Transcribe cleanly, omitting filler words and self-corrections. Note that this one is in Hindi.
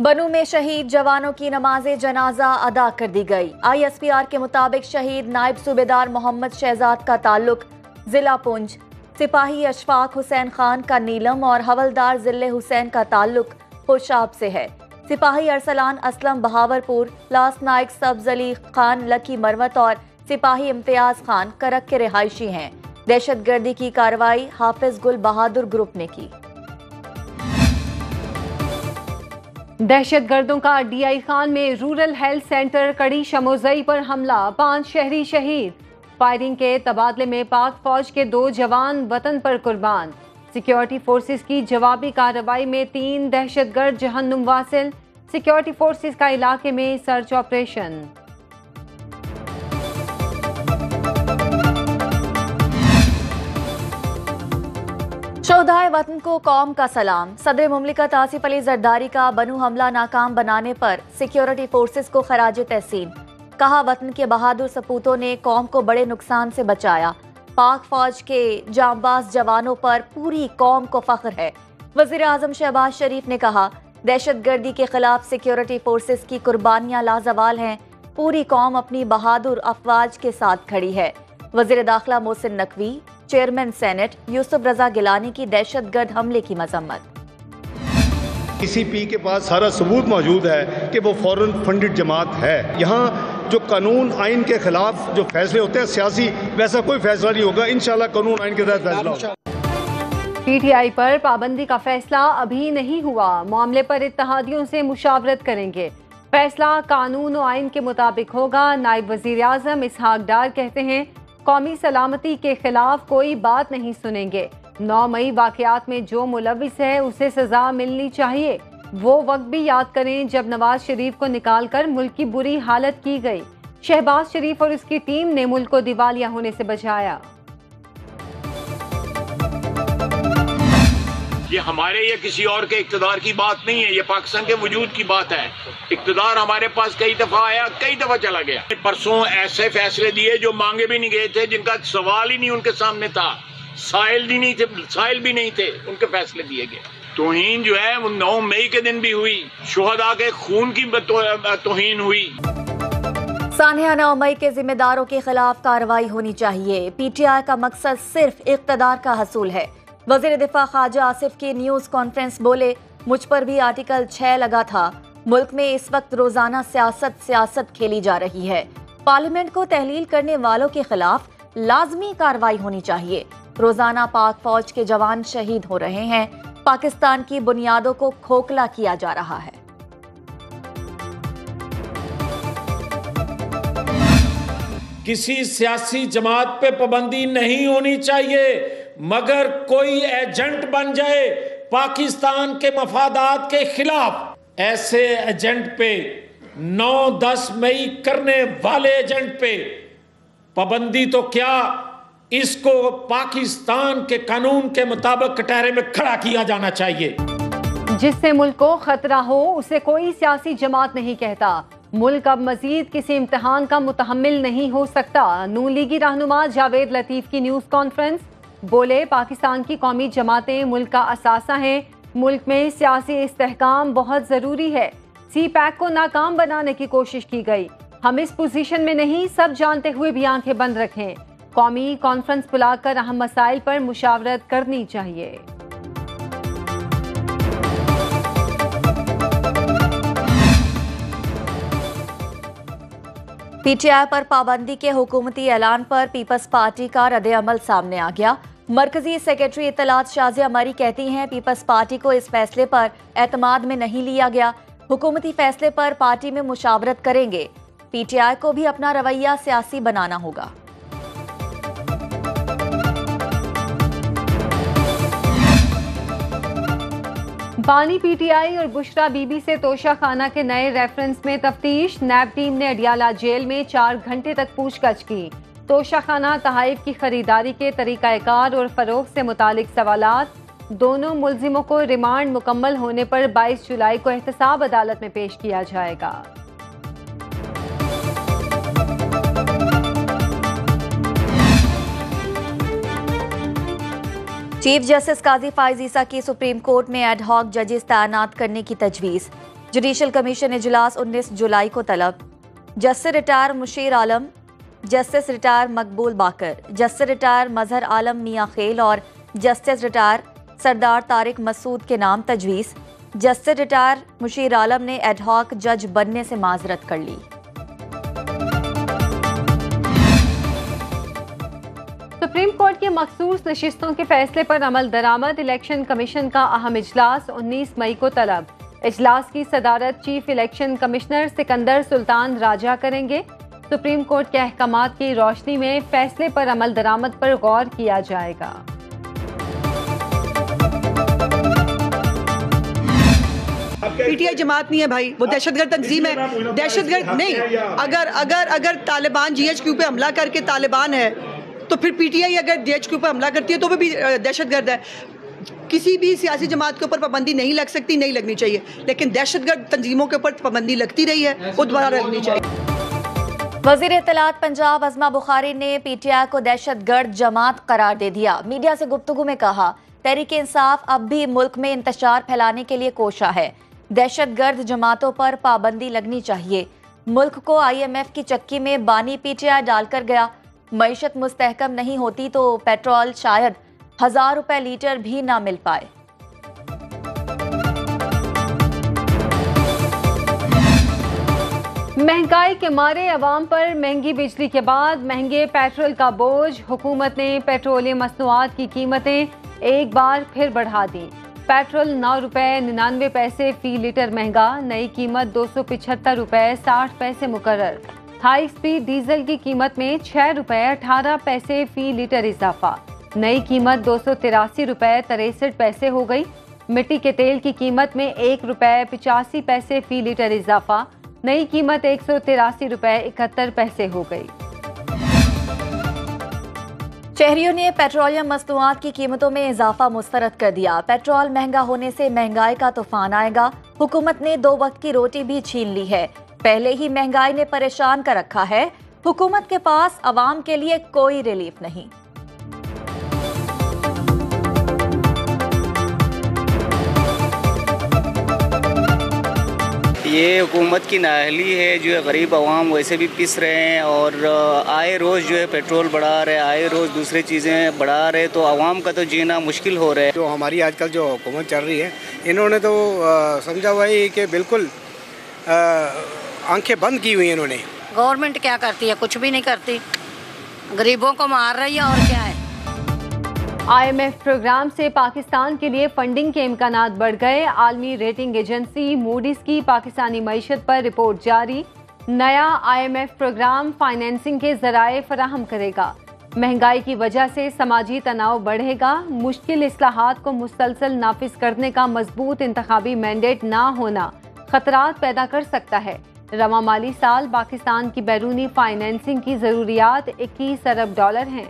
बनू में शहीद जवानों की नमाज़े जनाजा अदा कर दी गई। ISPR के मुताबिक शहीद नायब सूबेदार मोहम्मद शहजाद का ताल्लुक जिला पुंछ, सिपाही अशफाक हुसैन खान का नीलम और हवलदार जिले हुसैन का ताल्लुक खुशाब से है। सिपाही अरसलान असलम बहावरपुर, लास नाइक सब्ज अली खान लकी मरवत और सिपाही इम्तियाज खान करक के रिहायशी हैं। दहशतगर्दी की कार्रवाई हाफिज गुल बहादुर ग्रुप ने की। दहशतगर्दों का DI खान में रूरल हेल्थ सेंटर कड़ी शमोजई पर हमला, 5 शहरी शहीद। फायरिंग के तबादले में पाक फौज के 2 जवान वतन पर कुर्बान। सिक्योरिटी फोर्सेस की जवाबी कार्रवाई में 3 दहशतगर्द जहन्नुम वासिल। सिक्योरिटी फोर्सेस का इलाके में सर्च ऑपरेशन। शोहदाए वतन को कौम का सलाम। सदर मुमलिकत आसिफ अली जरदारी का बनू हमला नाकाम बनाने पर सिक्योरिटी फोर्सेस को खराज तहसीन। कहा, वतन के बहादुर सपूतों ने कौम को बड़े नुकसान से बचाया। पाक फौज के जांबाज जवानों पर पूरी कौम को फख्र है। वजीर आजम शहबाज शरीफ ने कहा, दहशतगर्दी के खिलाफ सिक्योरिटी फोर्सेस की कुर्बानियां लाजवाल हैं। पूरी कौम अपनी बहादुर अफवाज के साथ खड़ी है। वजीर दाखिला मोहसिन नकवी, चेयरमैन सेनेट यूसुफ रजा गिलानी की दहशतगर्द हमले की मजम्मत। CCP के पास सारा सबूत मौजूद है कि वो फॉरेन फंडेड जमात है। यहाँ जो कानून आइन के खिलाफ जो फैसले होते हैं सियासी, वैसा कोई फैसला नहीं होगा। इंशाल्लाह कानून आइन के तहत फैसला होगा। PTI पर पाबंदी का फैसला अभी नहीं हुआ। मामले पर इत्तेहादियों से मुशावरत करेंगे। फैसला कानून और आइन के मुताबिक होगा। नायब वजीर आजम इसहाक डार कहते हैं, कौमी सलामती के खिलाफ कोई बात नहीं सुनेंगे। 9 मई वाकयात में जो मुलविस है उसे सजा मिलनी चाहिए। वो वक्त भी याद करें जब नवाज शरीफ को निकालकर मुल्क की बुरी हालत की गई। शहबाज शरीफ और उसकी टीम ने मुल्क को दिवालिया होने से बचाया। ये हमारे या किसी और के इक़्तिदार की बात नहीं है, ये पाकिस्तान के वजूद की बात है। इक़्तिदार हमारे पास कई दफा आया, कई दफा चला गया। परसों ऐसे फैसले दिए जो मांगे भी नहीं गए थे, जिनका सवाल ही नहीं उनके सामने था। साइल भी नहीं थे, उनके फैसले दिए गए। तौहीन जो है वो 9 मई के दिन भी हुई। शुहदा के खून की तौहीन हुई। सानिया 9 मई के जिम्मेदारों के खिलाफ कार्रवाई होनी चाहिए। PTI का मकसद सिर्फ इक़्तिदार का हसूल है। वज़ीर दिफा ख्वाजा आसिफ की न्यूज़ कॉन्फ्रेंस बोले, मुझ पर भी आर्टिकल 6 लगा था। मुल्क में इस वक्त रोजाना सियासत खेली जा रही है। पार्लियामेंट को तहलील करने वालों के खिलाफ लाजमी कार्रवाई होनी चाहिए। रोजाना पाक फौज के जवान शहीद हो रहे हैं। पाकिस्तान की बुनियादों को खोखला किया जा रहा है। किसी सियासी जमात पे पाबंदी नहीं होनी चाहिए, मगर कोई एजेंट बन जाए पाकिस्तान के मफादात के खिलाफ, ऐसे एजेंट पे 9-10 मई करने वाले एजेंट पे पाबंदी तो क्या, इसको पाकिस्तान के कानून के मुताबिक कटहरे में खड़ा किया जाना चाहिए। जिससे मुल्क को खतरा हो उसे कोई सियासी जमात नहीं कहता। मुल्क अब मजीद किसी इम्तिहान का मुतहम्मिल नहीं हो सकता। नून लीगी रहनुमा जावेद लतीफ की न्यूज़ कॉन्फ्रेंस बोले, पाकिस्तान की कौमी जमातें मुल्क का असासा हैं। मुल्क में सियासी इस्तेहकाम बहुत ज़रूरी है। CPAC को नाकाम बनाने की कोशिश की गई। हम इस पोजीशन में नहीं, सब जानते हुए भी आंखें बंद रखें। कौमी कॉन्फ्रेंस बुलाकर अहम मसाइल पर मुशावरत करनी चाहिए। PTI पर पाबंदी के हुकूमती ऐलान पर पीपल्स पार्टी का रद्द-ए-अमल सामने आ गया। मरकजी सेक्रेटरी इत्तलात शाजिया मरी कहती हैं, पीपल्स पार्टी को इस फैसले पर एतमाद में नहीं लिया गया। हुकूमती फैसले पर पार्टी में मुशावरत करेंगे। PTI को भी अपना रवैया सियासी बनाना होगा। बानी PTI और बुशरा बीबी से तोशा खाना के नए रेफरेंस में तफ्तीश। नैब टीम ने अडियाला जेल में 4 घंटे तक पूछताछ की। तोशा खाना तहाइफ की खरीदारी के तरीकाकार और फरोख्त से मुतालिक सवालात। दोनों मुलजिमों को रिमांड मुकम्मल होने पर 22 जुलाई को एहतसाब अदालत में पेश किया जाएगा। चीफ जस्टिस काजी फाइज ईसा की सुप्रीम कोर्ट में एड हॉक जजेस तैनात करने की तजवीज़। जुडिशल कमीशन इजलास 19 जुलाई को तलब। जस्टिस रिटायर मुशीर आलम, जस्टिस रिटायर मकबूल बाकर, जस्टिस रिटायर मजहर आलम मियां खेल और जस्टिस रिटायर सरदार तारिक मसूद के नाम तजवीज़। जस्टिस रिटायर मुशीर आलम ने एडहॉक जज बनने से माजरत कर ली। सुप्रीम कोर्ट की मखसूस नशिस्तों के फैसले पर अमल दरामद। इलेक्शन कमीशन का अहम इजलास 19 मई को तलब। इजलास की सदारत chief election commissioner Sikandar Sultan Raja करेंगे। सुप्रीम कोर्ट के अहकामात की रोशनी में फैसले पर अमल दरामद पर गौर किया जाएगा। पीटीआई जमात नहीं है भाई, वो दहशतगर्द तंजीम है। दहशतगर्द नहीं, अगर तालिबान जीएचक्यू पे हमला करके तालिबान है तो फिर पीटीआई अगर जीएचक्यू पे हमला करती है तो वो भी दहशतगर्द है। किसी भी सियासी जमात के ऊपर पाबंदी नहीं लग सकती, नहीं लगनी चाहिए, लेकिन दहशतगर्द तंजीमों के ऊपर पाबंदी लगती रही है, वो दोबारा लगनी चाहिए। वज़ीर इत्तलात पंजाब अज़मा बुखारी ने पीटीआई को दहशतगर्द जमात करार दे दिया। मीडिया से गुफ्तगू में कहा, तहरीक इंसाफ अब भी मुल्क में इंतशार फैलाने के लिए कोशा है। दहशतगर्द जमातों पर पाबंदी लगनी चाहिए। मुल्क को IMF की चक्की में बानी पीटीआई डालकर गया। मईशत मुस्तहकम नहीं होती तो पेट्रोल शायद 1000 रुपए लीटर भी ना मिल पाए। महंगाई के मारे अवाम पर महंगी बिजली के बाद महंगे पेट्रोल का बोझ। हुकूमत ने पेट्रोलियम मसनूआत की कीमतें एक बार फिर बढ़ा दी। पेट्रोल 9 रुपए 99 पैसे फी लीटर महंगा। नई कीमत 275 रुपए 60 पैसे मुकर्रर। हाई स्पीड डीजल की कीमत में 6 रुपए 18 पैसे फी लीटर इजाफा। नई कीमत 283 रुपए 63 पैसे हो गई। मिट्टी के तेल की कीमत में 1 रुपए 85 पैसे फी लीटर इजाफा। नई कीमत 183 रुपए 71 पैसे हो गई। शहरियों ने पेट्रोलियम मसनूआत की कीमतों में इजाफा मुस्तरद कर दिया। पेट्रोल महंगा होने से महंगाई का तूफान आएगा। हुकूमत ने 2 वक्त की रोटी भी छीन ली है। पहले ही महंगाई ने परेशान कर रखा है। हुकूमत के पास अवाम के लिए कोई रिलीफ नहीं। ये हुकूमत की नाअहली है, जो है गरीब आवाम वैसे भी पिस रहे हैं और आए रोज़ जो है पेट्रोल बढ़ा रहे, आए रोज़ दूसरी चीज़ें बढ़ा रहे, तो आवाम का तो जीना मुश्किल हो रहा है। जो हमारी आजकल जो हुकूमत चल रही है, इन्होंने तो समझा हुआ है कि बिल्कुल आंखें बंद की हुई हैं इन्होंने। गवर्नमेंट क्या करती है? कुछ भी नहीं करती, गरीबों को मार रही है और क्या है। IMF प्रोग्राम से पाकिस्तान के लिए फंडिंग के इम्कानात बढ़ गए। आलमी रेटिंग एजेंसी मूडीज की पाकिस्तानी मईशत पर रिपोर्ट जारी। नया IMF प्रोग्राम फाइनेंसिंग के जराए फराहम करेगा। महंगाई की वजह से समाजी तनाव बढ़ेगा। मुश्किल इस्लाहात को मुसलसल नाफिज करने का मजबूत इंतखाबी मैंडेट ना होना खतरात पैदा कर सकता है। रवा माली साल पाकिस्तान की बैरूनी फाइनेंसिंग की जरूरियात $21 अरब हैं।